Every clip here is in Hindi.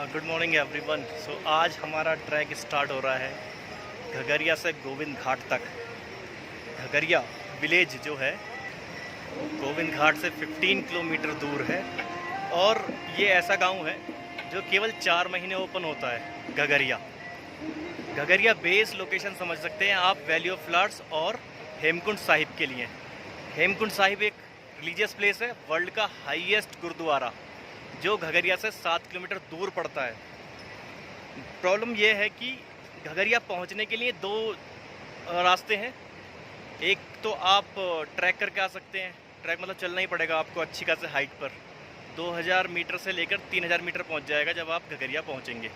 Good morning everyone. सो आज हमारा ट्रैक स्टार्ट हो रहा है घगरिया से गोविंद घाट तक। घगरिया विलेज जो है गोविंद घाट से 15 किलोमीटर दूर है और ये ऐसा गांव है जो केवल 4 महीने ओपन होता है। घगरिया घगरिया बेस लोकेशन समझ सकते हैं आप वैली ऑफ फ्लावर्स और हेमकुंड साहिब के लिए। हेमकुंड साहिब एक रिलीजियस प्लेस है, वर्ल्ड का हाईएस्ट गुरुद्वारा जो घगरिया से 7 किलोमीटर दूर पड़ता है। प्रॉब्लम यह है कि घगरिया पहुंचने के लिए दो रास्ते हैं। एक तो आप ट्रैक करके आ सकते हैं, ट्रैक मतलब चलना ही पड़ेगा आपको अच्छी खासी हाइट पर। 2000 मीटर से लेकर 3000 मीटर पहुंच जाएगा जब आप घगरिया पहुंचेंगे।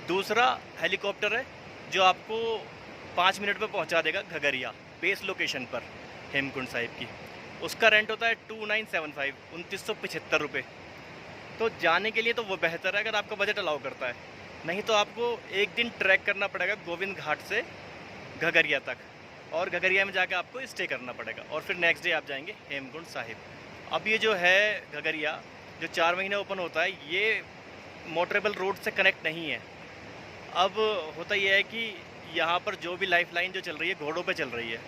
दूसरा हेलीकॉप्टर है जो आपको 5 मिनट में पहुंचा देगा घगरिया बेस लोकेशन पर हेमकुंड साहिब की। उसका रेंट होता है 2975 2975 रुपये। तो जाने के लिए तो वो बेहतर है अगर आपका बजट अलाउ करता है, नहीं तो आपको एक दिन ट्रैक करना पड़ेगा गोविंद घाट से घगरिया तक और घगरिया में जाकर आपको स्टे करना पड़ेगा और फिर नेक्स्ट डे आप जाएंगे हेमकुंड साहिब। अब ये जो है घगरिया जो 4 महीने ओपन होता है ये मोटरेबल रोड से कनेक्ट नहीं है। अब होता यह है कि यहाँ पर जो भी लाइफ लाइन जो चल रही है घोड़ों पे चल रही है,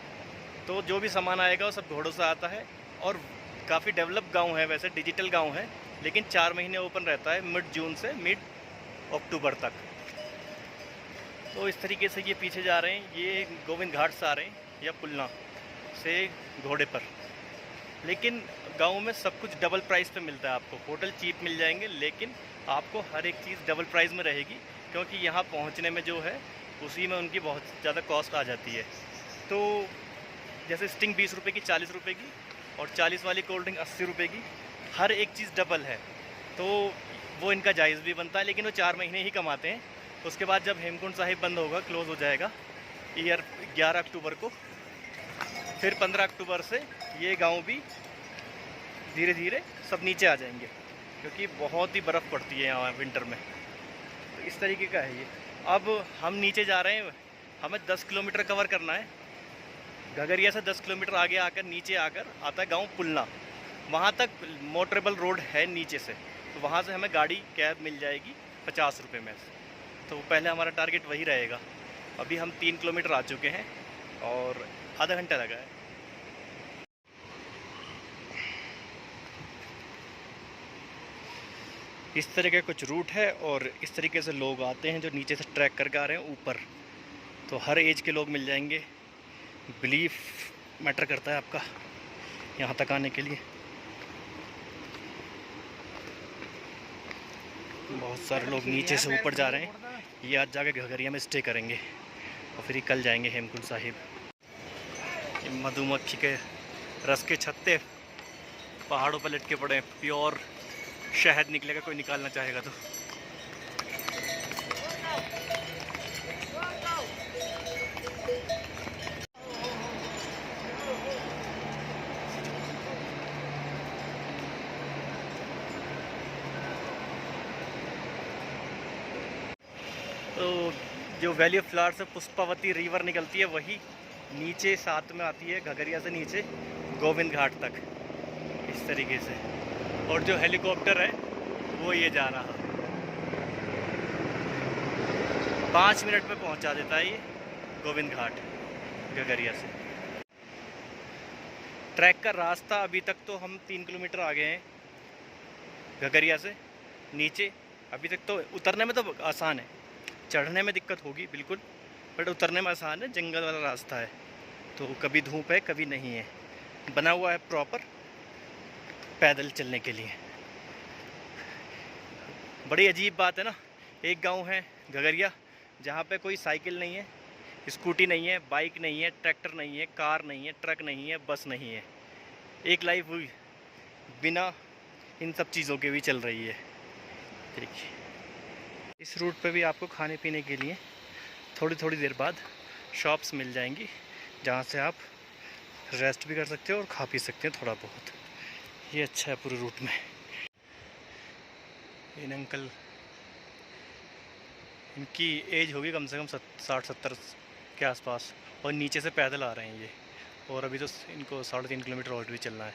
तो जो भी सामान आएगा वो सब घोड़ों से आता है। और काफ़ी डेवलप गांव है, वैसे डिजिटल गांव है, लेकिन 4 महीने ओपन रहता है मिड जून से मिड अक्टूबर तक। तो इस तरीके से ये पीछे जा रहे हैं, ये गोविंद घाट से आ रहे हैं या पुलना से घोड़े पर। लेकिन गांव में सब कुछ डबल प्राइस पे मिलता है आपको। होटल चीप मिल जाएंगे लेकिन आपको हर एक चीज़ डबल प्राइस में रहेगी, क्योंकि यहाँ पहुँचने में जो है उसी में उनकी बहुत ज़्यादा कॉस्ट आ जाती है। तो जैसे स्टिंग 20 रुपये की 40 रुपये की और 40 वाली कोल्ड ड्रिंक 80 रुपये की, हर एक चीज़ डबल है। तो वो इनका जायज़ भी बनता है, लेकिन वो 4 महीने ही कमाते हैं। उसके बाद जब हेमकुंड साहिब बंद होगा, क्लोज़ हो जाएगा ईयर 11 अक्टूबर को, फिर 15 अक्टूबर से ये गांव भी धीरे धीरे सब नीचे आ जाएंगे, क्योंकि बहुत ही बर्फ़ पड़ती है यहाँ विंटर में। तो इस तरीके का है ये। अब हम नीचे जा रहे हैं, हमें 10 किलोमीटर कवर करना है। घगरिया से 10 किलोमीटर आगे आकर नीचे आकर आता है गाँव पुलना। वहाँ तक मोटरेबल रोड है नीचे से, तो वहाँ से हमें गाड़ी कैब मिल जाएगी 50 रुपये में से। तो पहले हमारा टारगेट वही रहेगा। अभी हम 3 किलोमीटर आ चुके हैं और आधा घंटा लगा है। इस तरह का कुछ रूट है और इस तरीके से लोग आते हैं जो नीचे से ट्रैक करके आ रहे हैं ऊपर। तो हर एज के लोग मिल जाएंगे। बिलीफ मैटर करता है आपका यहाँ तक आने के लिए। बहुत सारे लोग नीचे से ऊपर जा रहे हैं। ये आज जाके घगरिया में स्टे करेंगे और फिर कल जाएंगे हेमकुंड साहिब। ये मधुमक्खी के रस के छत्ते पहाड़ों पर लटके पड़े हैं, प्योर शहद निकलेगा कोई निकालना चाहेगा तो। तो जो वैली ऑफ फ्लावर्स से पुष्पावती रिवर निकलती है वही नीचे साथ में आती है घगरिया से नीचे गोविंद घाट तक, इस तरीके से। और जो हेलीकॉप्टर है वो ये जा रहा 5 मिनट में पहुंचा देता है ये गोविंद घाट घगरिया से। ट्रैक का रास्ता अभी तक तो हम 3 किलोमीटर आ गए हैं घगरिया से नीचे। अभी तक तो उतरने में तो आसान है, चढ़ने में दिक्कत होगी बिल्कुल, बट उतरने में आसान है। जंगल वाला रास्ता है तो कभी धूप है कभी नहीं है, बना हुआ है प्रॉपर पैदल चलने के लिए। बड़ी अजीब बात है ना, एक गांव है घगरिया जहाँ पे कोई साइकिल नहीं है, स्कूटी नहीं है, बाइक नहीं है, ट्रैक्टर नहीं है, कार नहीं है, ट्रक नहीं है, बस नहीं है। एक लाइफ बिना इन सब चीज़ों के भी चल रही है। देखिए इस रूट पे भी आपको खाने पीने के लिए थोड़ी थोड़ी देर बाद शॉप्स मिल जाएंगी, जहाँ से आप रेस्ट भी कर सकते हो और खा पी सकते हैं थोड़ा बहुत। ये अच्छा है पूरे रूट में। इन अंकल, इनकी एज होगी कम से कम 60-70 के आसपास और नीचे से पैदल आ रहे हैं ये। और अभी तो इनको 3.5 किलोमीटर और भी चलना है।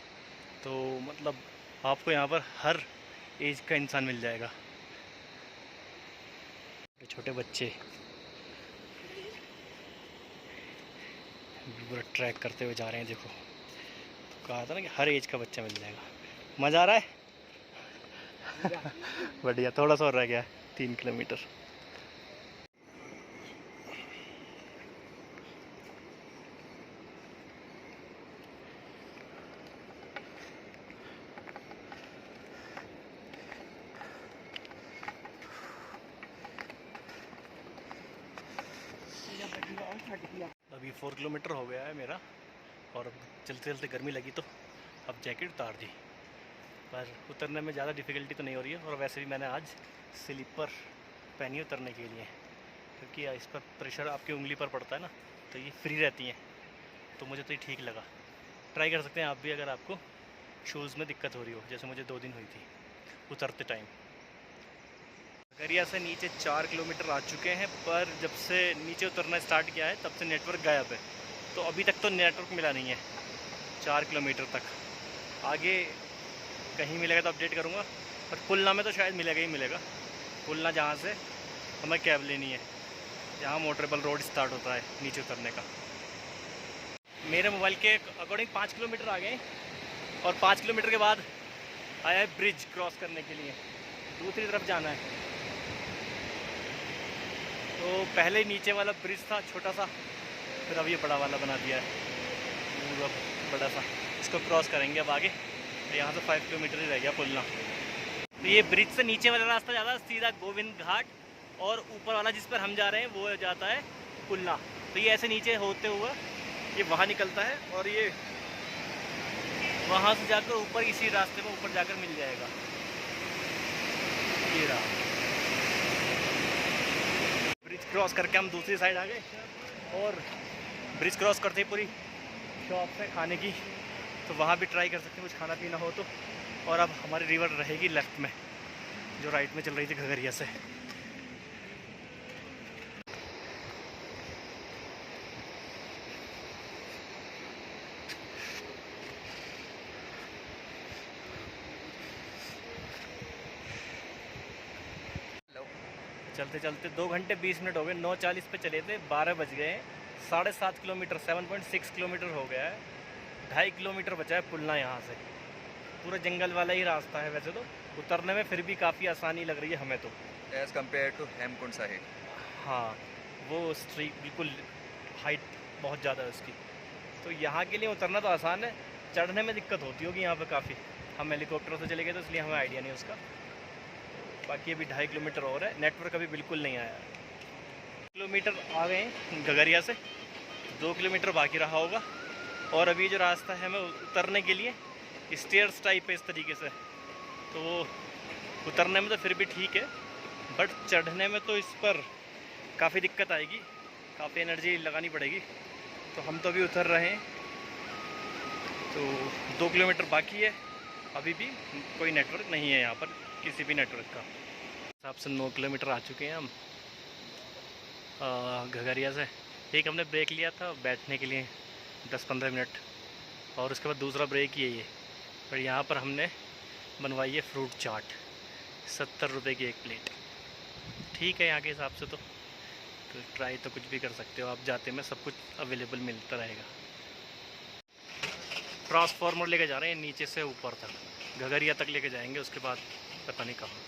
तो मतलब आपको यहाँ पर हर एज का इंसान मिल जाएगा। छोटे बच्चे पूरा ट्रैक करते हुए जा रहे हैं। देखो तो कहा था ना कि हर एज का बच्चा मिल जाएगा। मज़ा आ रहा है। बढ़िया, थोड़ा सा और रह गया है 3 किलोमीटर। अभी 4 किलोमीटर हो गया है मेरा, और अब चलते चलते गर्मी लगी तो अब जैकेट उतार दी। पर उतरने में ज़्यादा डिफ़िकल्टी तो नहीं हो रही है। और वैसे भी मैंने आज स्लीपर पहनी उतरने के लिए, क्योंकि इस पर प्रेशर आपकी उंगली पर पड़ता है ना, तो ये फ्री रहती हैं, तो मुझे तो ये ठीक लगा। ट्राई कर सकते हैं आप भी अगर आपको शूज़ में दिक्कत हो रही हो, जैसे मुझे 2 दिन हुई थी उतरते टाइम। खगरिया से नीचे 4 किलोमीटर आ चुके हैं, पर जब से नीचे उतरना स्टार्ट किया है तब से नेटवर्क गायब है। तो अभी तक तो नेटवर्क मिला नहीं है 4 किलोमीटर तक। आगे कहीं मिलेगा तो अपडेट करूँगा, पर पुलना में तो शायद मिलेगा ही मिलेगा। पुलना जहाँ से हमें कैब लेनी है, जहाँ मोटरेबल रोड स्टार्ट होता है नीचे उतरने का। मेरे मोबाइल के अकॉर्डिंग 5 किलोमीटर आ गए, और 5 किलोमीटर के बाद आया है ब्रिज क्रॉस करने के लिए, दूसरी तरफ जाना है। तो पहले नीचे वाला ब्रिज था छोटा सा, फिर अब ये बड़ा वाला बना दिया है पूरा बड़ा सा। इसको क्रॉस करेंगे अब आगे, तो यहाँ से 5 किलोमीटर ही रह गया पुलना। तो ये ब्रिज से नीचे वाला रास्ता जाता है सीधा गोविंद घाट, और ऊपर वाला जिस पर हम जा रहे हैं वो जाता है पुलना। तो ये ऐसे नीचे होते हुए ये वहाँ निकलता है, और ये वहाँ से जाकर ऊपर इसी रास्ते में ऊपर जाकर मिल जाएगा। ये रहा ब्रिज क्रॉस करके हम दूसरी साइड आ गए, और ब्रिज क्रॉस करते ही पूरी शॉप है खाने की, तो वहाँ भी ट्राई कर सकते हैं कुछ खाना पीना हो तो। और अब हमारी रिवर रहेगी लेफ़्ट में, जो राइट में चल रही थी खगरिया से। चलते चलते 2 घंटे 20 मिनट हो गए। 9:40 पे चले थे, 12 बज गए हैं। 7.5 किलोमीटर 7.6 किलोमीटर हो गया है। 2.5 किलोमीटर बचा है पुलना यहाँ से। पूरा जंगल वाला ही रास्ता है वैसे तो, उतरने में फिर भी काफ़ी आसानी लग रही है हमें तो, as compare to Hemkund Sahib. हाँ, वो स्ट्रीट बिल्कुल हाइट बहुत ज़्यादा है उसकी, तो यहाँ के लिए उतरना तो आसान है, चढ़ने में दिक्कत होती होगी यहाँ पे काफ़ी। हम हेलीकॉप्टर से चले गए तो इसलिए हमें आइडिया नहीं उसका। बाकी अभी 2.5 किलोमीटर और है, नेटवर्क अभी बिल्कुल नहीं आया। किलोमीटर आ गए हैं गगरिया से, 2 किलोमीटर बाकी रहा होगा। और अभी जो रास्ता है हमें उतरने के लिए स्टेयर्स टाइप है इस तरीके से, तो वो उतरने में तो फिर भी ठीक है, बट चढ़ने में तो इस पर काफ़ी दिक्कत आएगी, काफ़ी एनर्जी लगानी पड़ेगी। तो हम तो अभी उतर रहे हैं, तो 2 किलोमीटर बाकी है। अभी भी कोई नेटवर्क नहीं है यहाँ पर, किसी भी नेटवर्क का हिसाब से। 9 किलोमीटर आ चुके हैं हम घगरिया से। एक हमने ब्रेक लिया था बैठने के लिए 10-15 मिनट, और उसके बाद दूसरा ब्रेक ही है ये। पर यहाँ पर हमने बनवाई है फ्रूट चाट, 70 रुपये की एक प्लेट। ठीक है यहाँ के हिसाब से तो ट्राई तो कुछ भी कर सकते हो आप, जाते में सब कुछ अवेलेबल मिलता रहेगा। ट्रांसफार्मर लेके जा रहे हैं नीचे से ऊपर तक, घगरिया तक लेके जाएंगे, उसके बाद पता नहीं कहाँ।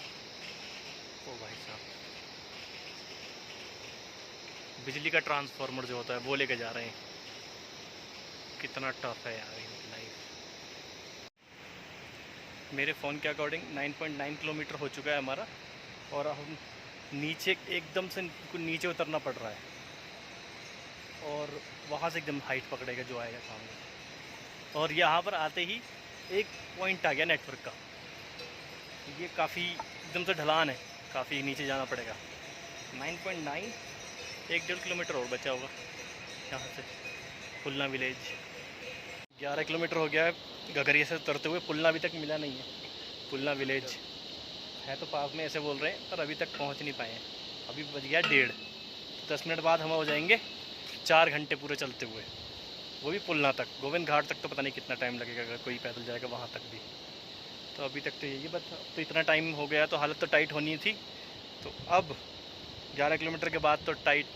ओ भाई साहब, बिजली का ट्रांसफार्मर जो होता है वो लेके जा रहे हैं। कितना टफ है यार इनकी लाइफ। मेरे फ़ोन के अकॉर्डिंग 9.9 किलोमीटर हो चुका है हमारा, और हम नीचे एकदम से नीचे उतरना पड़ रहा है, और वहाँ से एकदम हाइट पकड़ेगा जो आएगा सामने। और यहाँ पर आते ही एक पॉइंट आ गया नेटवर्क का, ये काफ़ी एकदम से ढलान है, काफ़ी नीचे जाना पड़ेगा। 9.9, 1-1.5 किलोमीटर और बचा होगा यहाँ से पुलना विलेज। 11 किलोमीटर हो गया है घगरिया से उतरते हुए, पुलना अभी तक मिला नहीं है। पुलना विलेज है तो पास में ऐसे बोल रहे हैं, पर अभी तक पहुँच नहीं पाए हैं। अभी बज गया 1:30, 10 मिनट बाद हम हो जाएंगे 4 घंटे पूरे चलते हुए, वो भी पुलना तक। गोविंद घाट तक तो पता नहीं कितना टाइम लगेगा, अगर कोई पैदल जाएगा वहाँ तक भी। तो अभी तक तो यही, बस तो इतना टाइम हो गया तो हालत तो टाइट होनी थी। तो अब 11 किलोमीटर के बाद तो टाइट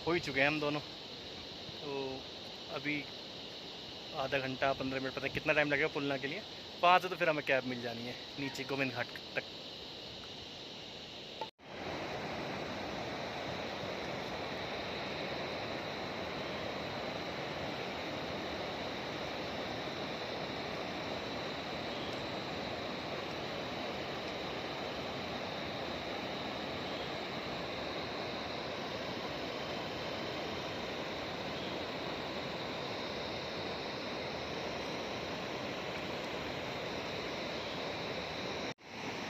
हो ही चुके हैं हम दोनों। तो अभी आधा घंटा 15 मिनट, पता नहीं कितना टाइम लगेगा पुलना के लिए। वहाँ से तो फिर हमें कैब मिल जानी है नीचे गोविंद घाट तक।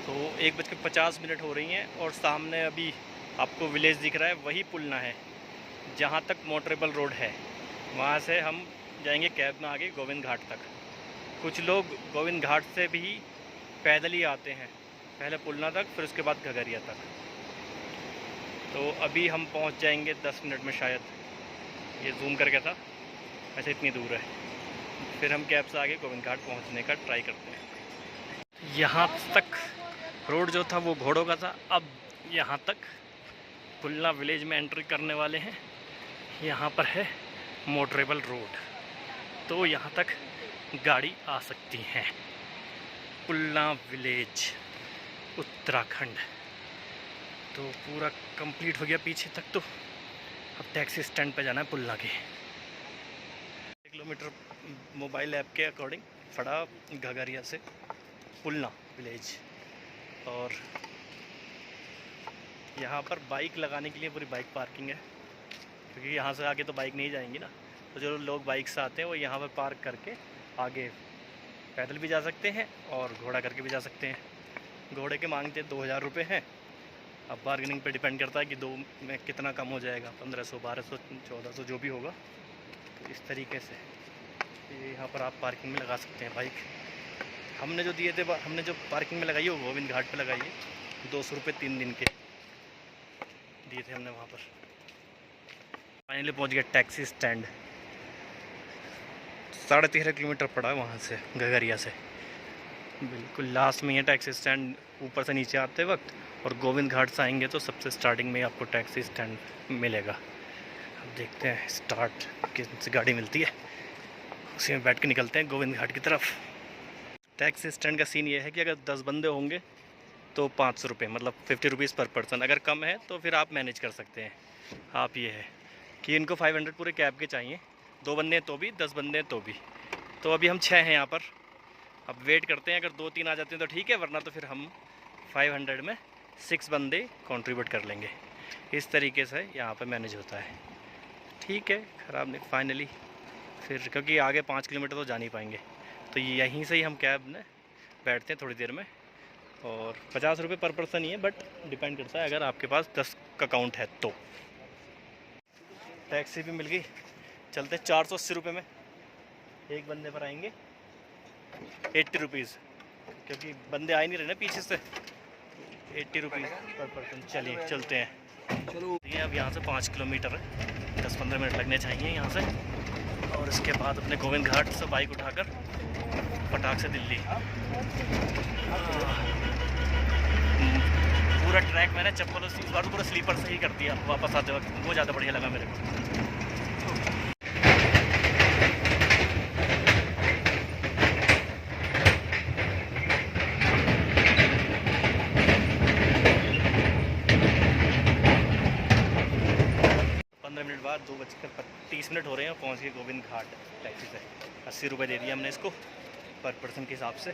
तो 1:50 हो रही हैं और सामने अभी आपको विलेज दिख रहा है, वही पुलना है जहाँ तक मोटरेबल रोड है। वहाँ से हम जाएंगे कैब में आगे गोविंद घाट तक। कुछ लोग गोविंद घाट से भी पैदल ही आते हैं, पहले पुलना तक फिर उसके बाद घगरिया तक। तो अभी हम पहुँच जाएंगे 10 मिनट में शायद, ये जूम करके था, ऐसे इतनी दूर है। फिर हम कैब से आगे गोविंद घाट पहुँचने का ट्राई करते हैं। यहाँ तक रोड जो था वो घोड़ों का था, अब यहाँ तक पुलना विलेज में एंट्री करने वाले हैं। यहाँ पर है मोटरेबल रोड, तो यहाँ तक गाड़ी आ सकती है। पुलना विलेज उत्तराखंड तो पूरा कंप्लीट हो गया पीछे तक। तो अब टैक्सी स्टैंड पे जाना है पुलना के। 1 किलोमीटर मोबाइल ऐप के अकॉर्डिंग पड़ा घगरिया से पुलना विलेज। और यहाँ पर बाइक लगाने के लिए पूरी बाइक पार्किंग है, क्योंकि यहाँ से आगे तो बाइक नहीं जाएंगी ना। तो जो लोग बाइक से आते हैं वो यहाँ पर पार्क करके आगे पैदल भी जा सकते हैं और घोड़ा करके भी जा सकते हैं। घोड़े के मांगते 2000 रुपये हैं। अब बार्गेनिंग पे डिपेंड करता है कि 2 में कितना कम हो जाएगा, 1500, 1200, 1400 जो भी होगा। तो इस तरीके से यहाँ पर आप पार्किंग में लगा सकते हैं बाइक। हमने जो दिए थे, हमने जो पार्किंग में लगाई है वो गोविंद घाट पे लगाई है। 200 रुपये 3 दिन के दिए थे हमने वहाँ पर। फाइनली पहुँच गया टैक्सी स्टैंड। 13.5 किलोमीटर पड़ा है वहाँ से घगरिया से, बिल्कुल लास्ट में ये टैक्सी स्टैंड ऊपर से नीचे आते वक्त। और गोविंद घाट से आएंगे तो सबसे स्टार्टिंग में आपको टैक्सी स्टैंड मिलेगा। अब देखते हैं स्टार्ट किस गाड़ी मिलती है, उसी में बैठ के निकलते हैं गोविंद घाट की तरफ। टैक्सी स्टैंड का सीन ये है कि अगर 10 बंदे होंगे तो 500 रुपये, मतलब 50 रुपीज़ पर पर्सन। अगर कम है तो फिर आप मैनेज कर सकते हैं। आप ये है कि इनको 500 पूरे कैब के चाहिए, 2 बंदे हैं तो भी, 10 बंदे हैं तो भी। तो अभी हम 6 हैं यहाँ पर। अब वेट करते हैं, अगर 2-3 आ जाते हैं तो ठीक है, वरना तो फिर हम 500 में 6 बंदे कंट्रीब्यूट कर लेंगे। इस तरीके से यहाँ पर मैनेज होता है। ठीक है, ख़राब नहीं। फाइनली फिर क्योंकि आगे 5 किलोमीटर तो जा नहीं पाएंगे, तो यहीं से ही हम कैब में बैठते हैं थोड़ी देर में। और 50 रुपये पर पर्सन ही है, बट डिपेंड करता है अगर आपके पास 10 का काउंट है तो। टैक्सी भी मिल गई, चलते 480 रुपये में एक बंदे पर आएंगे। 80 रुपीज़, क्योंकि बंदे आ ही नहीं रहे ना पीछे से। 80 रुपीज़ पर पर्सन। चलिए चलते हैं। चलो ये अब यहाँ से 5 किलोमीटर है, 10-15 मिनट लगने चाहिए यहाँ से। और इसके बाद अपने गोविंद घाट से बाइक उठाकर फटाक से दिल्ली। पूरा ट्रैक मैंने चप्पल इस बार तो पूरा स्लीपर से ही कर दिया वापस आते वक्त, वो ज़्यादा बढ़िया लगा मेरे को। 15 मिनट बाद 2:30 हो रहे हैं, पहुंच गए गोविंद घाट टैक्सी से। 80 रुपये दे दिए हमने इसको पर पर्सन के हिसाब से।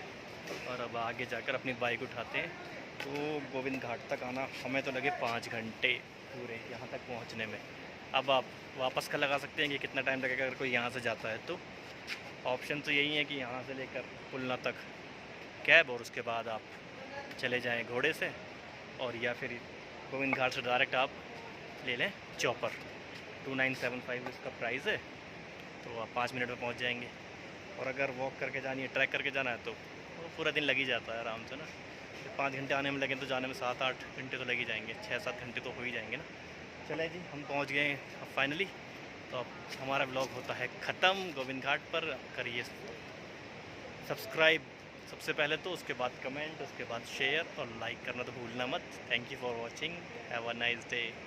और अब आगे जाकर अपनी बाइक उठाते हैं। तो गोविंद घाट तक आना हमें तो लगे 5 घंटे पूरे यहाँ तक पहुँचने में। अब आप वापस का लगा सकते हैं कि कितना टाइम लगेगा अगर कोई यहाँ से जाता है तो। ऑप्शन तो यही है कि यहाँ से लेकर पुलना तक कैब, और उसके बाद आप चले जाएँ घोड़े से, और या फिर गोविंद घाट से डायरेक्ट आप ले लें चॉपर। 2975 इसका प्राइस है, तो आप 5 मिनट में पहुंच जाएंगे। और अगर वॉक करके जानी है, ट्रैक करके जाना है, तो पूरा दिन लग ही जाता है आराम से ना। 5 घंटे आने में लगे तो जाने में 7-8 घंटे तो लग ही जाएंगे, 6-7 घंटे तो हो ही जाएंगे ना। चलें जी, हम पहुंच गए अब फाइनली। तो अब हमारा ब्लॉग होता है ख़त्म। गोविंद घाट पर करिए सब्सक्राइब, सबसे पहले तो, उसके बाद कमेंट, उसके बाद शेयर और लाइक करना तो भूलना मत। Thank you for watching, have a nice day.